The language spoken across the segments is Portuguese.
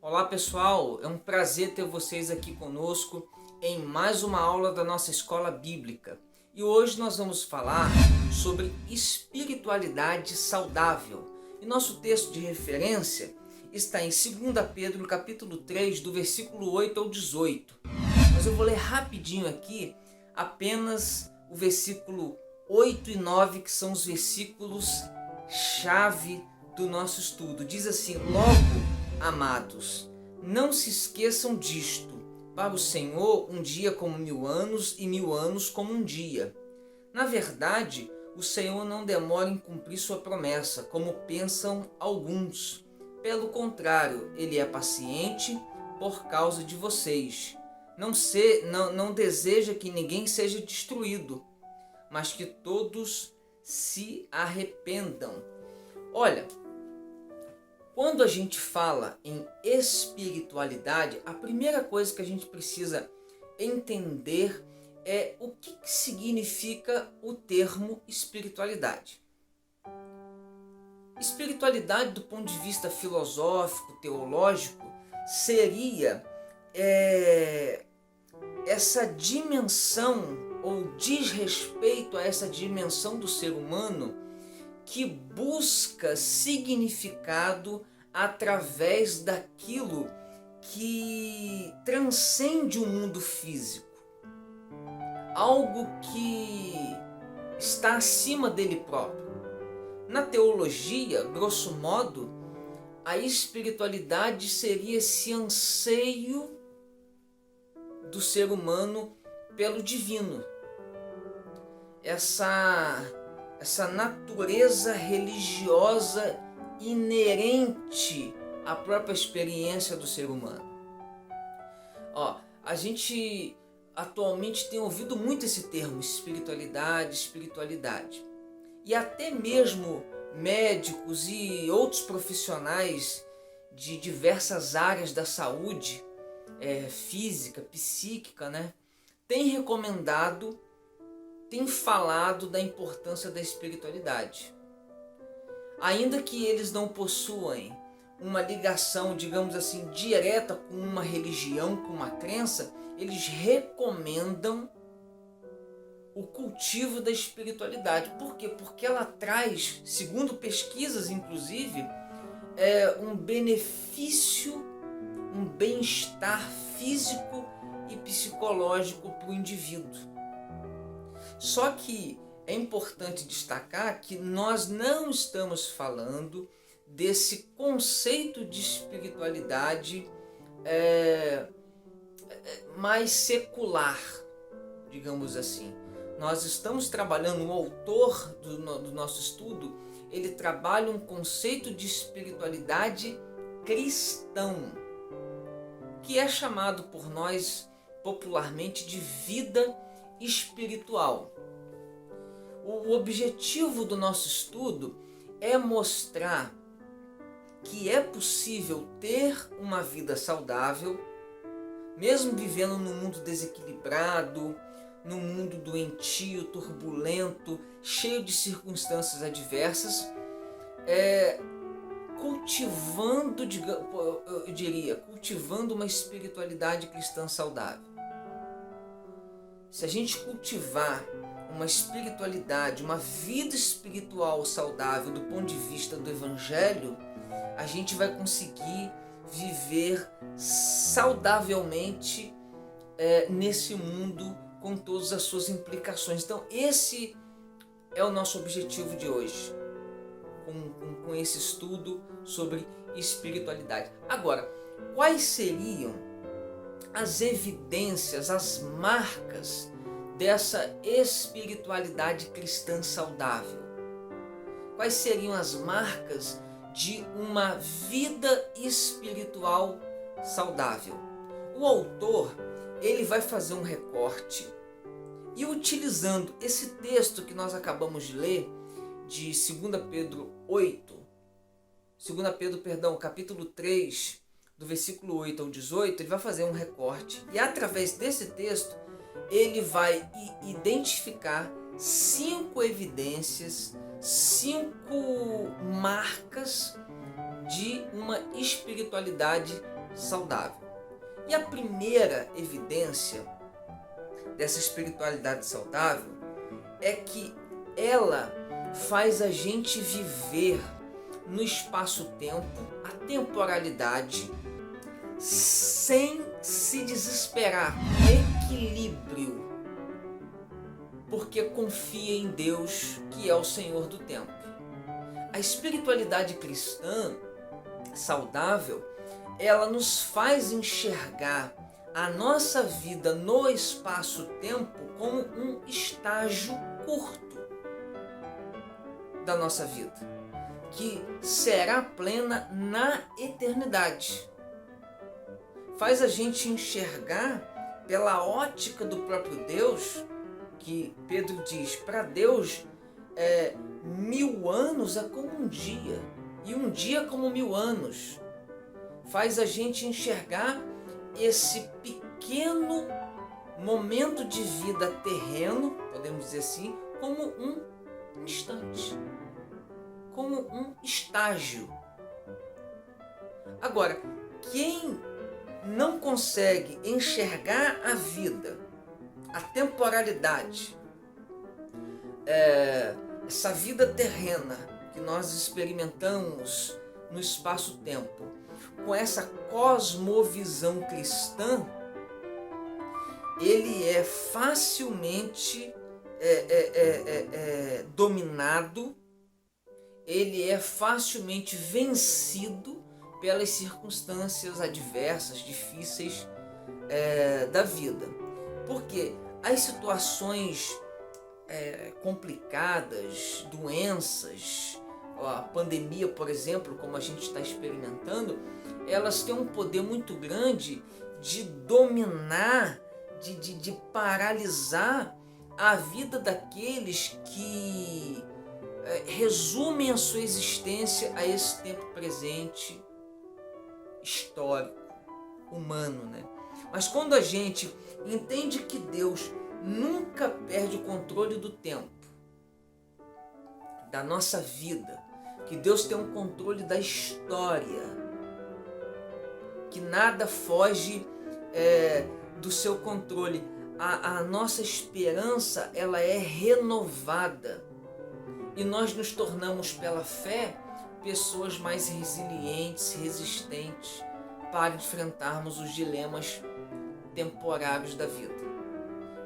Olá pessoal, é um prazer ter vocês aqui conosco em mais uma aula da nossa escola bíblica. E hoje nós vamos falar sobre espiritualidade saudável. E nosso texto de referência está em 2 Pedro capítulo 3, do versículo 8 ao 18. Mas eu vou ler rapidinho aqui apenas o versículo 8 e 9, que são os versículos chave do nosso estudo. Diz assim: logo, amados, não se esqueçam disto. Para o Senhor, um dia como 1000 anos e 1000 anos como um dia. Na verdade, o Senhor não demora em cumprir sua promessa, como pensam alguns. Pelo contrário, Ele é paciente por causa de vocês. Não deseja que ninguém seja destruído, mas que todos se arrependam. Olha, quando a gente fala em espiritualidade, a primeira coisa que a gente precisa entender é o que significa o termo espiritualidade. Espiritualidade, do ponto de vista filosófico, teológico, seria essa dimensão, ou diz respeito a essa dimensão do ser humano que busca significado através daquilo que transcende o mundo físico. Algo que está acima dele próprio. Na teologia, grosso modo, a espiritualidade seria esse anseio do ser humano pelo divino. Essa natureza religiosa inerente à própria experiência do ser humano. A gente atualmente tem ouvido muito esse termo, espiritualidade. E até mesmo médicos e outros profissionais de diversas áreas da saúde, física, psíquica, têm recomendado, têm falado da importância da espiritualidade. Ainda que eles não possuem uma ligação, digamos assim, direta com uma religião, com uma crença, eles recomendam o cultivo da espiritualidade. Por quê? Porque ela traz, segundo pesquisas inclusive, um benefício, um bem-estar físico e psicológico para o indivíduo. Só que é importante destacar que nós não estamos falando desse conceito de espiritualidade mais secular, digamos assim. Nós estamos trabalhando, o autor do nosso estudo, ele trabalha um conceito de espiritualidade cristão, que é chamado por nós popularmente de vida espiritual. O objetivo do nosso estudo é mostrar que é possível ter uma vida saudável, mesmo vivendo num mundo desequilibrado, num mundo doentio, turbulento, cheio de circunstâncias adversas, cultivando uma espiritualidade cristã saudável. Se a gente cultivar uma espiritualidade, uma vida espiritual saudável do ponto de vista do Evangelho, a gente vai conseguir viver saudavelmente nesse mundo com todas as suas implicações. Então esse é o nosso objetivo de hoje, com esse estudo sobre espiritualidade. Agora, quais seriam as evidências, as marcas dessa espiritualidade cristã saudável? Quais seriam as marcas de uma vida espiritual saudável? O autor, ele vai fazer um recorte e, utilizando esse texto que nós acabamos de ler, de 2 Pedro 8, capítulo 3, do versículo 8 ao 18, ele vai fazer um recorte e, através desse texto, ele vai identificar 5 evidências, 5 marcas de uma espiritualidade saudável. E a primeira evidência dessa espiritualidade saudável é que ela faz a gente viver no espaço-tempo, a temporalidade, sem se desesperar, equilíbrio, porque confia em Deus, que é o Senhor do tempo. A espiritualidade cristã saudável, ela nos faz enxergar a nossa vida no espaço-tempo como um estágio curto da nossa vida, que será plena na eternidade. Faz a gente enxergar pela ótica do próprio Deus, que Pedro diz, para Deus 1000 anos é como um dia, e um dia como 1000 anos. Faz a gente enxergar esse pequeno momento de vida terreno, podemos dizer assim, como um instante, como um estágio. Agora, quem não consegue enxergar a vida, a temporalidade, essa vida terrena que nós experimentamos no espaço-tempo, com essa cosmovisão cristã, ele é facilmente dominado, ele é facilmente vencido pelas circunstâncias adversas, difíceis da vida. Porque as situações complicadas, doenças, a pandemia, por exemplo, como a gente está experimentando, elas têm um poder muito grande de dominar, de paralisar a vida daqueles que resumem a sua existência a esse tempo presente, histórico, humano, né? Mas quando a gente entende que Deus nunca perde o controle do tempo, da nossa vida, que Deus tem um controle da história, que nada foge do seu controle, a nossa esperança ela é renovada e nós nos tornamos pela fé pessoas mais resilientes, resistentes para enfrentarmos os dilemas temporários da vida.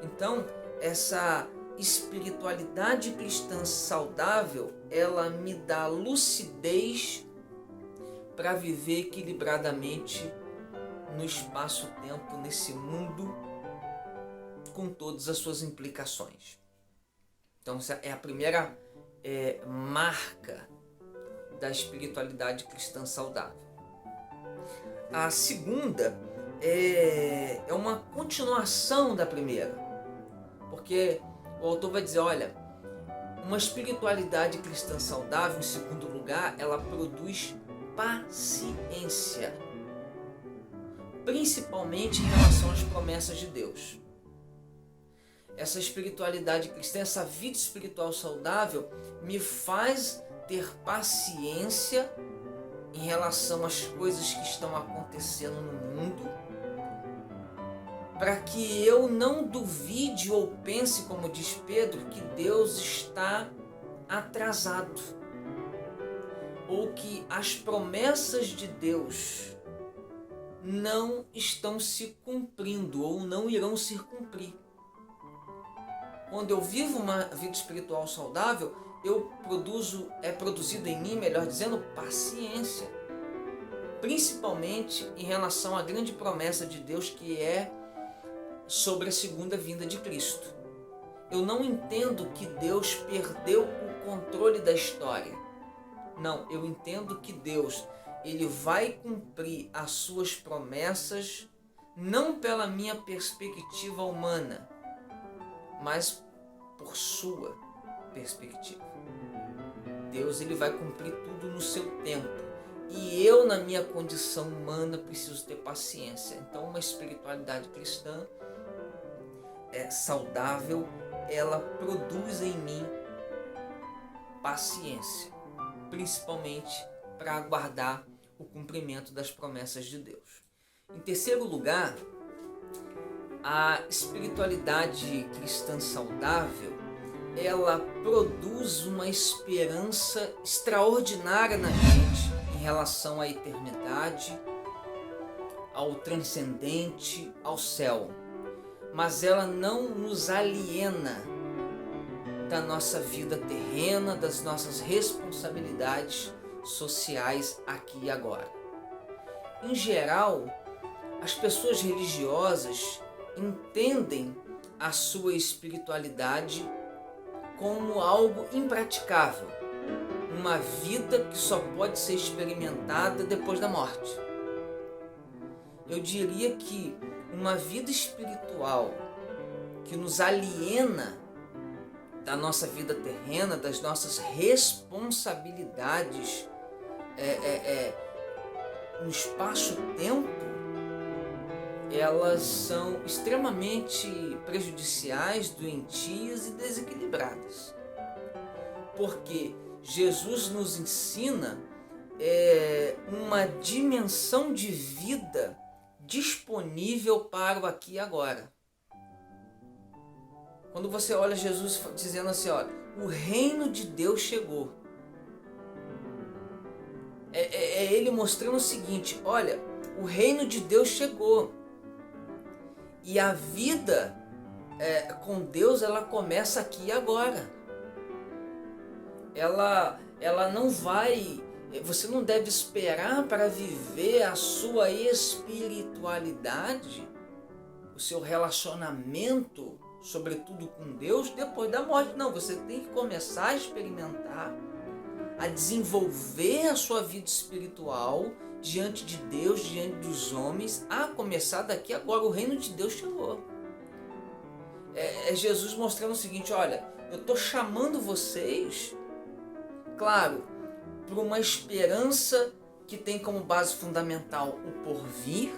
Então, essa espiritualidade cristã saudável, ela me dá lucidez para viver equilibradamente no espaço-tempo, nesse mundo, com todas as suas implicações. Então, essa é a primeira marca da espiritualidade cristã saudável. A segunda é uma continuação da primeira, porque o autor vai dizer, olha, uma espiritualidade cristã saudável, em segundo lugar, ela produz paciência, principalmente em relação às promessas de Deus. Essa espiritualidade cristã, essa vida espiritual saudável, me faz ter paciência em relação às coisas que estão acontecendo no mundo, para que eu não duvide ou pense, como diz Pedro, que Deus está atrasado, ou que as promessas de Deus não estão se cumprindo ou não irão se cumprir. Quando eu vivo uma vida espiritual saudável, é produzido em mim, melhor dizendo, paciência, principalmente em relação à grande promessa de Deus, que é sobre a segunda vinda de Cristo. Eu não entendo que Deus perdeu o controle da história. Não, eu entendo que Deus, ele vai cumprir as suas promessas, não pela minha perspectiva humana, mas por sua perspectiva. Deus, ele vai cumprir tudo no seu tempo. E eu, na minha condição humana, preciso ter paciência. Então, uma espiritualidade cristã saudável, ela produz em mim paciência, principalmente para aguardar o cumprimento das promessas de Deus. Em terceiro lugar, a espiritualidade cristã saudável, ela produz uma esperança extraordinária na gente em relação à eternidade, ao transcendente, ao céu. Mas ela não nos aliena da nossa vida terrena, das nossas responsabilidades sociais aqui e agora. Em geral, as pessoas religiosas entendem a sua espiritualidade como algo impraticável, uma vida que só pode ser experimentada depois da morte. Eu diria que uma vida espiritual que nos aliena da nossa vida terrena, das nossas responsabilidades no espaço-tempo, elas são extremamente prejudiciais, doentias e desequilibradas. Porque Jesus nos ensina uma dimensão de vida disponível para o aqui e agora. Quando você olha Jesus dizendo assim, olha, o reino de Deus chegou. É ele mostrando o seguinte, olha, o reino de Deus chegou. E a vida com Deus, ela começa aqui e agora. Ela não vai... Você não deve esperar para viver a sua espiritualidade, o seu relacionamento, sobretudo com Deus, depois da morte. Não, você tem que começar a experimentar, a desenvolver a sua vida espiritual diante de Deus, diante dos homens, a começar daqui agora. O reino de Deus chegou. É Jesus mostrando o seguinte, olha, eu estou chamando vocês, claro, para uma esperança que tem como base fundamental o porvir,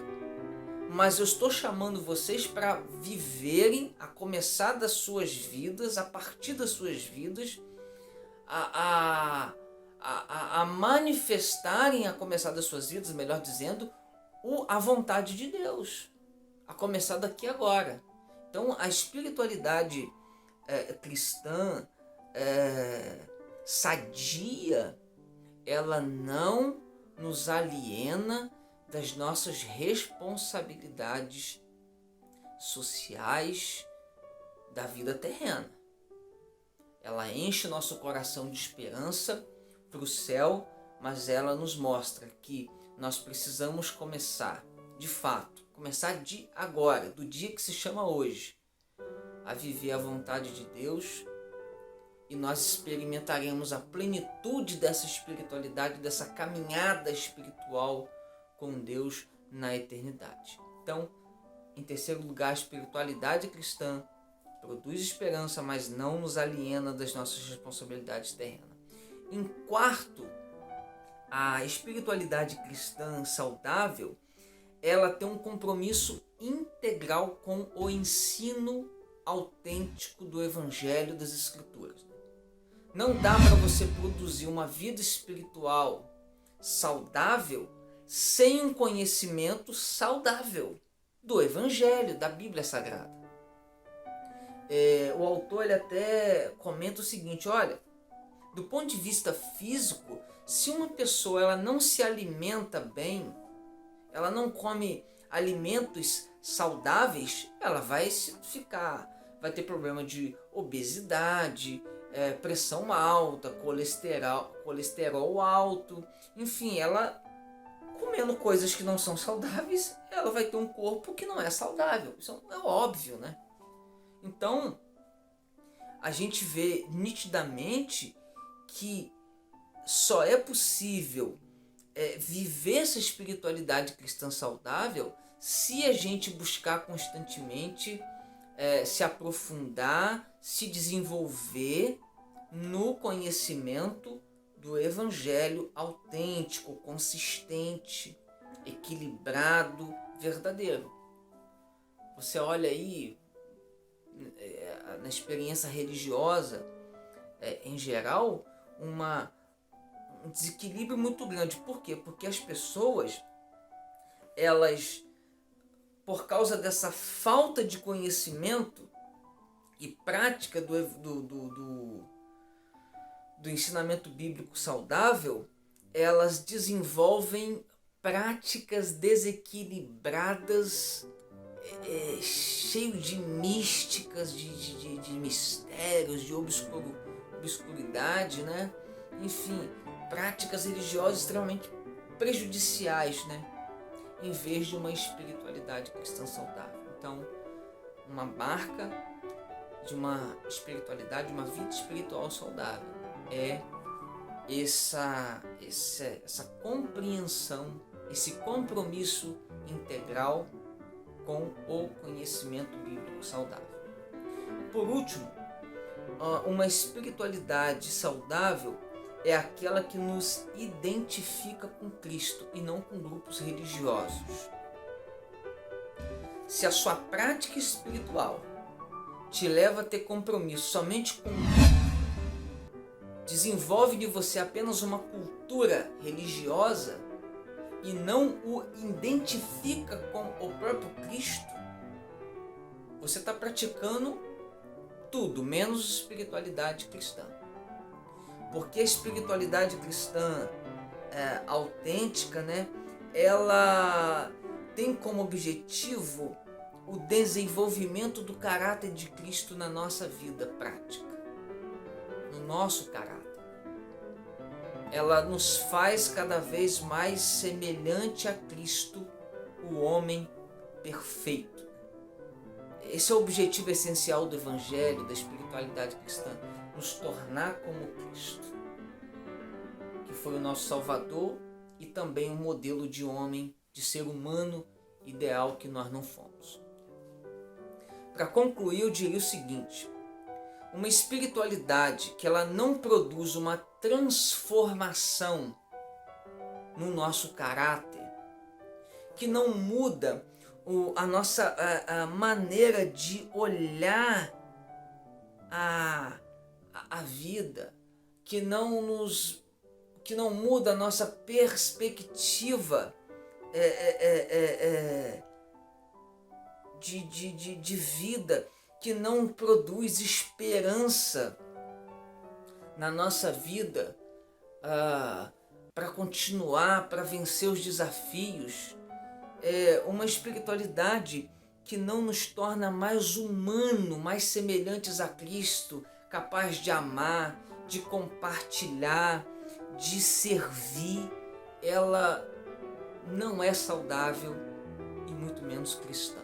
mas eu estou chamando vocês para viverem, a começar das suas vidas, a partir das suas vidas, a manifestarem, a começar das suas vidas, melhor dizendo, a vontade de Deus, a começar daqui agora. Então, a espiritualidade cristã sadia, ela não nos aliena das nossas responsabilidades sociais da vida terrena. Ela enche nosso coração de esperança para o céu, mas ela nos mostra que nós precisamos começar, de fato, começar de agora, do dia que se chama hoje, a viver a vontade de Deus, e nós experimentaremos a plenitude dessa espiritualidade, dessa caminhada espiritual com Deus na eternidade. Então, em terceiro lugar, a espiritualidade cristã produz esperança, mas não nos aliena das nossas responsabilidades terrenas. Em quarto, a espiritualidade cristã saudável, ela tem um compromisso integral com o ensino autêntico do Evangelho das Escrituras. Não dá para você produzir uma vida espiritual saudável sem um conhecimento saudável do Evangelho, da Bíblia Sagrada. O autor ele até comenta o seguinte, olha, do ponto de vista físico, se uma pessoa ela não se alimenta bem, ela não come alimentos saudáveis, ela vai ter problema de obesidade, pressão alta, colesterol alto, enfim, ela comendo coisas que não são saudáveis, ela vai ter um corpo que não é saudável. Isso é óbvio, né? Então, a gente vê nitidamente que só é possível viver essa espiritualidade cristã saudável se a gente buscar constantemente se aprofundar, se desenvolver no conhecimento do Evangelho autêntico, consistente, equilibrado, verdadeiro. Você olha aí na experiência religiosa, em geral, desequilíbrio muito grande. Por quê? Porque as pessoas, elas, por causa dessa falta de conhecimento e prática do ensinamento bíblico saudável, elas desenvolvem práticas desequilibradas, cheio de místicas, de mistérios, de obscuridade, né? Enfim, práticas religiosas extremamente prejudiciais, né? Em vez de uma espiritualidade cristã saudável. Então, uma marca de uma espiritualidade, uma vida espiritual saudável é essa compreensão, esse compromisso integral com o conhecimento bíblico saudável. Por último, uma espiritualidade saudável é aquela que nos identifica com Cristo e não com grupos religiosos. Se a sua prática espiritual te leva a ter compromisso somente com desenvolve de você apenas uma cultura religiosa e não o identifica com o próprio Cristo, você está praticando tudo menos espiritualidade cristã. Porque a espiritualidade cristã autêntica, né, ela tem como objetivo o desenvolvimento do caráter de Cristo na nossa vida prática, no nosso caráter. Ela nos faz cada vez mais semelhante a Cristo, o homem perfeito. Esse é o objetivo essencial do Evangelho, da espiritualidade cristã, nos tornar como Cristo, que foi o nosso Salvador e também um modelo de homem, de ser humano ideal que nós não fomos. Para concluir, eu diria o seguinte: uma espiritualidade que ela não produz uma transformação no nosso caráter, que não muda a nossa maneira de olhar a vida, que não muda a nossa perspectiva de vida, que não produz esperança na nossa vida para continuar, para vencer os desafios. Uma espiritualidade que não nos torna mais humano, mais semelhantes a Cristo, capaz de amar, de compartilhar, de servir, ela não é saudável e muito menos cristã.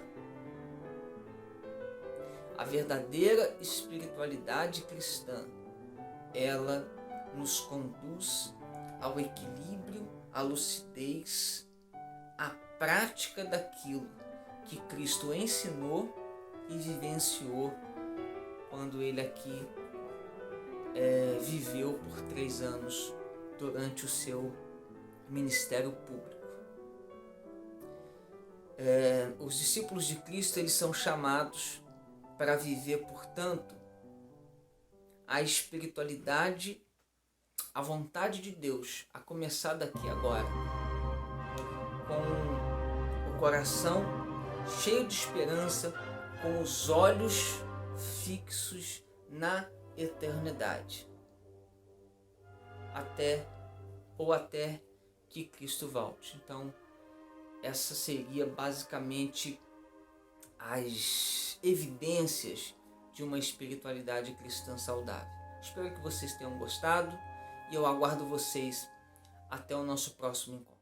A verdadeira espiritualidade cristã, ela nos conduz ao equilíbrio, à lucidez, à prática daquilo que Cristo ensinou e vivenciou quando ele aqui viveu por 3 anos durante o seu ministério público. Os discípulos de Cristo, eles são chamados para viver, portanto, a espiritualidade, a vontade de Deus, a começar daqui agora, com o coração cheio de esperança, com os olhos fixos na eternidade, até que Cristo volte. Então, essa seria basicamente as evidências de uma espiritualidade cristã saudável. Espero que vocês tenham gostado e eu aguardo vocês até o nosso próximo encontro.